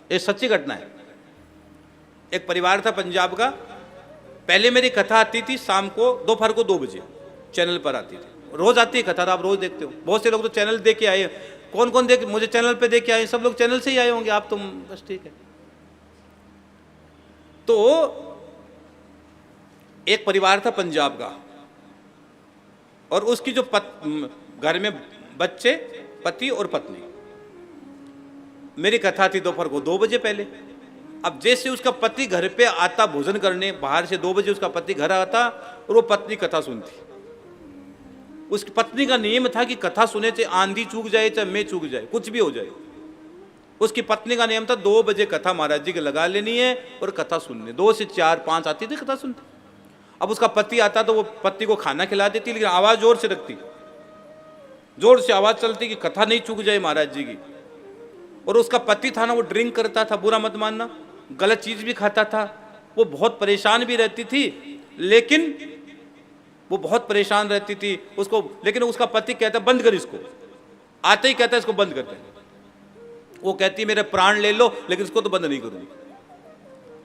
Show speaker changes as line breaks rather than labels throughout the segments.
ये सच्ची घटना है। एक परिवार था पंजाब का, पहले मेरी कथा आती थी शाम को, दोपहर को 2 बजे चैनल पर आती थी। रोज आती है कथा, तो आप रोज देखते हो। बहुत से लोग तो चैनल देख के आए, कौन कौन देख, मुझे चैनल पे देख के आए, सब लोग चैनल से ही आए होंगे, आप तुम बस ठीक है। तो एक परिवार था पंजाब का, और उसकी जो घर में बच्चे, पति और पत्नी, मेरी कथा थी दोपहर को 2 बजे पहले। अब जैसे उसका पति घर पे आता भोजन करने, बाहर से 2 बजे उसका पति घर आता और वो पत्नी कथा सुनती। उसकी पत्नी का नियम था कि कथा सुने, चाहे आंधी चूक जाए चाहे मैं चूक जाए, कुछ भी हो जाए, उसकी पत्नी का नियम था 2 बजे कथा महाराज जी की लगा लेनी है और कथा सुननी। 2 से 4 5 आती थी कथा सुनती। अब उसका पति आता तो वो पत्नी को खाना खिला देती, लेकिन आवाज जोर से रखती, जोर से आवाज चलती कि कथा नहीं चूक जाए महाराज जी की। और उसका पति था ना, वो ड्रिंक करता था, बुरा मत मानना, गलत चीज भी खाता था, वो बहुत परेशान भी रहती थी, लेकिन वो बहुत परेशान रहती थी उसको। लेकिन उसका पति कहता बंद कर इसको, आते ही कहता इसको बंद कर दे। वो कहती मेरे प्राण ले लो, लेकिन इसको तो बंद नहीं करूंगी।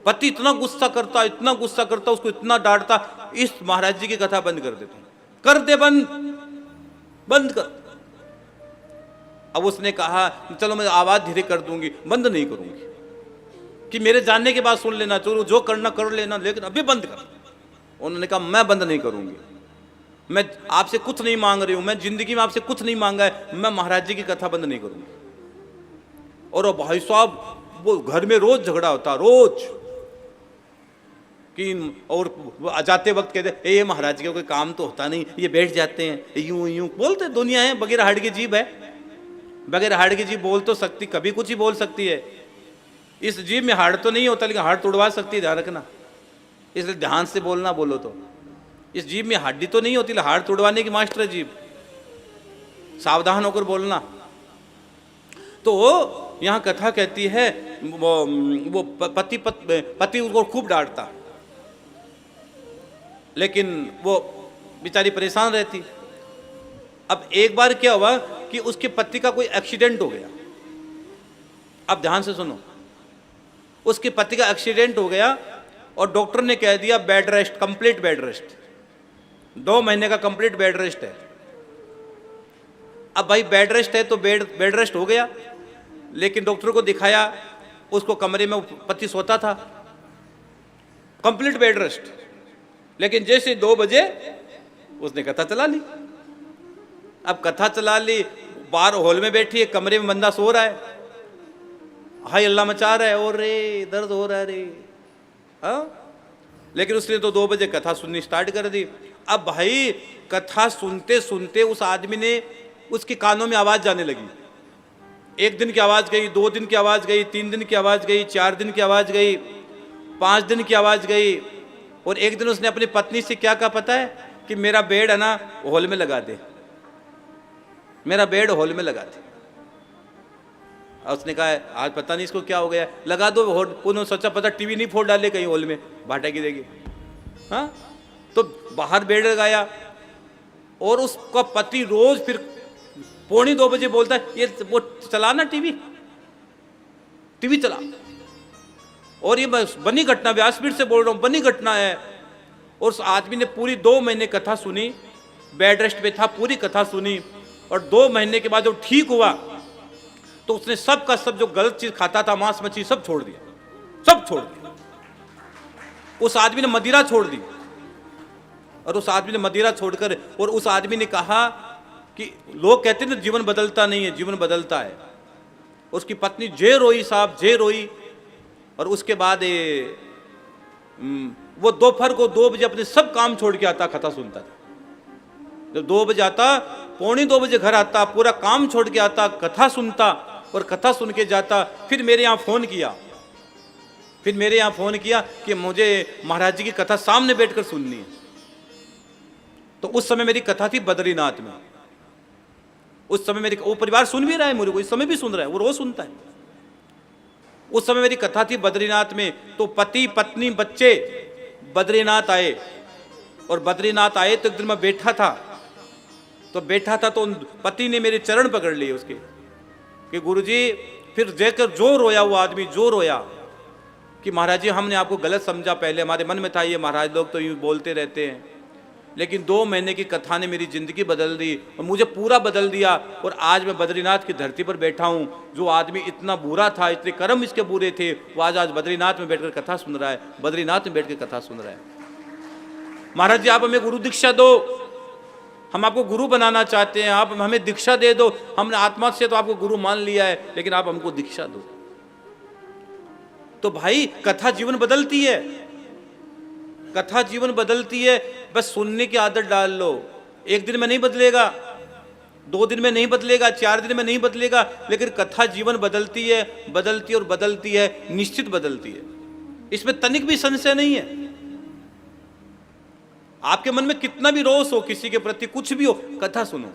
पति इतना गुस्सा करता, इतना गुस्सा करता, उसको इतना डांटता, इस महाराज जी की कथा बंद कर देता, कर दे बंद, बंद कर। अब उसने कहा चलो मैं आवाज धीरे कर दूंगी, बंद नहीं करूंगी, कि मेरे जानने के बाद सुन लेना, चलो जो करना कर लेना, लेकिन अभी बंद कर। उन्होंने कहा मैं बंद नहीं करूंगी, मैं आपसे कुछ नहीं मांग रही हूं, मैं जिंदगी में आपसे कुछ नहीं मांगा है, मैं महाराज जी की कथा बंद नहीं करूंगी। और भाई साहब वो घर में रोज झगड़ा होता, रोज कि, और जाते वक्त कहते ये महाराज जी का कोई काम तो होता नहीं, ये बैठ जाते हैं यूं यूं बोलते। दुनिया है बगैर हाड़ की जीभ है, बगैर हाड़ की जीभ बोल तो सकती, कभी कुछ ही बोल सकती है। इस जीभ में हाड़ तो नहीं होता, लेकिन हाड़ तोड़वा सकती है, ध्यान रखना, इसलिए ध्यान से बोलना बोलो तो। इस जीभ में हड्डी तो नहीं होती, हाड़ तोड़वाने की मास्टर है जीभ, सावधान होकर बोलना। तो यहाँ कथा कहती है वो पति उसको खूब डांटता, लेकिन वो बेचारी परेशान रहती। अब एक बार क्या हुआ कि उसके पति का कोई एक्सीडेंट हो गया। अब ध्यान से सुनो, उसके पति का एक्सीडेंट हो गया और डॉक्टर ने कह दिया bed rest, complete bed rest, 2 महीने का कंप्लीट बेड रेस्ट है। अब भाई बेड रेस्ट है तो बेड रेस्ट हो गया, लेकिन डॉक्टर को दिखाया, उसको कमरे में पति सोता था, कंप्लीट बेड रेस्ट। लेकिन जैसे 2 बजे उसने कथा चला ली। अब कथा चला ली, बाहर हॉल में बैठी है, कमरे में बंदा सो रहा है, हाय अल्लाह मचा रहा है, और रे दर्द हो रहा है रे, हाँ। लेकिन उसने तो 2 बजे कथा सुननी स्टार्ट कर दी। अब भाई कथा सुनते सुनते उस आदमी ने, उसके कानों में आवाज जाने लगी। 1 दिन की आवाज गई, 2 दिन की आवाज गई, 3 दिन की आवाज गई, 4 दिन की आवाज गई, 5 दिन की आवाज गई। और एक दिन उसने अपनी पत्नी से क्या कहा पता है, कि मेरा बेड है ना हॉल में लगा दे, मेरा बेड हॉल में लगा दे। उसने कहा आज पता नहीं इसको क्या हो गया, लगा दो। उन्होंने सोचा पता टीवी नहीं फोड़ डाले कहीं हॉल में, भाटा की देगी, हाँ। तो बाहर बेड लगाया, और उसका पति रोज फिर 1:45 बजे बोलता है ये वो चलाना टीवी चला। और ये बनी घटना, व्यासपीठ से बोल रहा हूं, बनी घटना है। और उस आदमी ने पूरी 2 महीने कथा सुनी, बेड रेस्ट पे था, पूरी कथा सुनी। और 2 महीने के बाद जब ठीक हुआ तो उसने सब का सब जो गलत चीज खाता था, मांस मछली सब छोड़ दिया, सब छोड़ दिया। उस आदमी ने मदिरा छोड़ दी, और उस आदमी ने मदिरा छोड़कर, और उस आदमी ने कहा कि लोग कहते हैं जीवन बदलता नहीं है, जीवन बदलता है। उसकी पत्नी जे रोई साहब, जे रोई। और उसके बाद वो दोपहर को 2 बजे अपने सब काम छोड़ के आता, कथा सुनता था। जब 2 बजे आता, 1:45 बजे घर आता, पूरा काम छोड़ के आता, कथा सुनता, और कथा सुन के जाता। फिर मेरे यहाँ फोन किया कि मुझे महाराज जी की कथा सामने बैठकर सुननी है। तो उस समय मेरी कथा थी बद्रीनाथ में। उस समय मेरी, वो परिवार सुन भी रहा है, मुझे इस समय भी सुन रहा है, वो रोज सुनता है। उस समय मेरी कथा थी बद्रीनाथ में। तो पति पत्नी बच्चे बद्रीनाथ आए, और बद्रीनाथ आए तो एक दिन मैं बैठा था, तो पति ने मेरे चरण पकड़ लिए उसके, कि गुरुजी फिर देखकर जो रोया वो आदमी, जो रोया कि महाराज जी हमने आपको गलत समझा, पहले हमारे मन में था ये महाराज लोग तो यूँ बोलते रहते हैं, लेकिन 2 महीने की कथा ने मेरी ज़िंदगी बदल दी और मुझे पूरा बदल दिया। और आज मैं बद्रीनाथ की धरती पर बैठा हूँ। जो आदमी इतना बुरा था, इतने कर्म इसके बुरे थे, वो आज बद्रीनाथ में बैठकर कथा सुन रहा है, बद्रीनाथ में बैठकर कथा सुन रहा है। महाराज जी आप हमें गुरु दीक्षा दो, हम आपको गुरु बनाना चाहते हैं, आप हमें दीक्षा दे दो। हमने आत्मा से तो आपको गुरु मान लिया है, लेकिन आप हमको दीक्षा दो। तो भाई कथा जीवन बदलती है, कथा जीवन बदलती है। बस सुनने की आदत डाल लो। 1 दिन में नहीं बदलेगा, 2 दिन में नहीं बदलेगा, 4 दिन में नहीं बदलेगा, लेकिन कथा जीवन बदलती है, बदलती है और बदलती है, निश्चित बदलती है। इसमें तनिक भी संशय नहीं है। आपके मन में कितना भी रोष हो किसी के प्रति, कुछ भी हो, कथा सुनो।